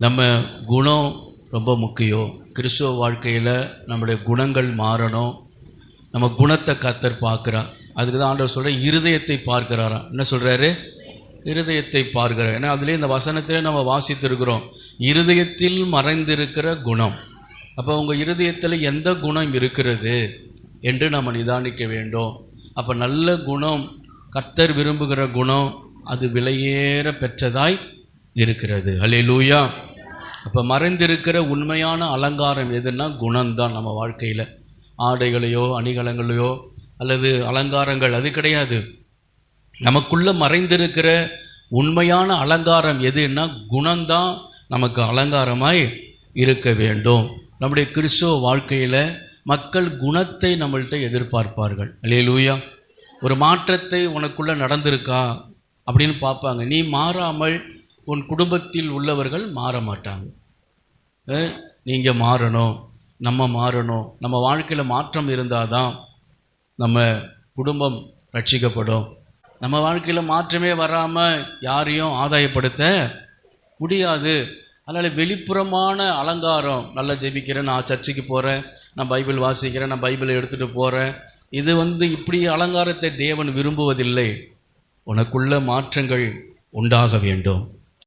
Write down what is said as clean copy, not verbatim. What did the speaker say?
நம்ம குணம் ரொம்ப முக்கியம். கிறிஸ்துவ வாழ்க்கையில் நம்முடைய குணங்கள் மாறணும். நம்ம குணத்தை கர்த்தர் பார்க்குறார். அதுக்கு தான் ஆண்டவர் சொல்கிற இருதயத்தை பார்க்கிறாராம். என்ன சொல்கிறாரு? இருதயத்தை பார்க்கிறார். ஏன்னா அதுலேயே இந்த வசனத்திலே நம்ம வாசித்திருக்கிறோம், இருதயத்தில் மறைந்திருக்கிற குணம். அப்போ உங்கள் இருதயத்தில் எந்த குணம் இருக்கிறது என்று நம்ம நிதானிக்க வேண்டும். அப்போ நல்ல குணம், கர்த்தர் விரும்புகிற குணம், அது விலையேற பெற்றதாய் இருக்கிறது. அல்லேலூயா. அப்போ மறைந்திருக்கிற உண்மையான அலங்காரம் எதுன்னா குணம்தான். நம்ம வாழ்க்கையில் ஆடைகளையோ அணிகலங்களையோ அல்லது அலங்காரங்கள் அது கிடையாது. நமக்குள்ள மறைந்திருக்கிற உண்மையான அலங்காரம் எதுன்னா குணம்தான் நமக்கு அலங்காரமாய் இருக்க வேண்டும். நம்முடைய கிறிஸ்துவ வாழ்க்கையில் மக்கள் குணத்தை நம்மள்கிட்ட எதிர்பார்ப்பார்கள். அல்லேலூயா. ஒரு மாற்றத்தை உனக்குள்ள நடந்திருக்கா அப்படின்னு பார்ப்பாங்க. நீ மாறாமல் உன் குடும்பத்தில் உள்ளவர்கள் மாற மாட்டாங்க. நீங்கள் மாறணும், நம்ம மாறணும். நம்ம வாழ்க்கையில் மாற்றம் இருந்தால் தான் நம்ம குடும்பம் ரட்சிக்கப்படும். நம்ம வாழ்க்கையில் மாற்றமே வராமல் யாரையும் ஆதாயப்படுத்த முடியாது. அதனால் வெளிப்புறமான அலங்காரம், நல்லா ஜெபிக்கிறேன், நான் சர்ச்சுக்கு போகிறேன், நான் பைபிள் வாசிக்கிறேன், நான் பைபிளை எடுத்துகிட்டு போகிறேன், இது இப்படி அலங்காரத்தை தேவன் விரும்புவதில்லை. உனக்குள்ள மாற்றங்கள் உண்டாக வேண்டும்.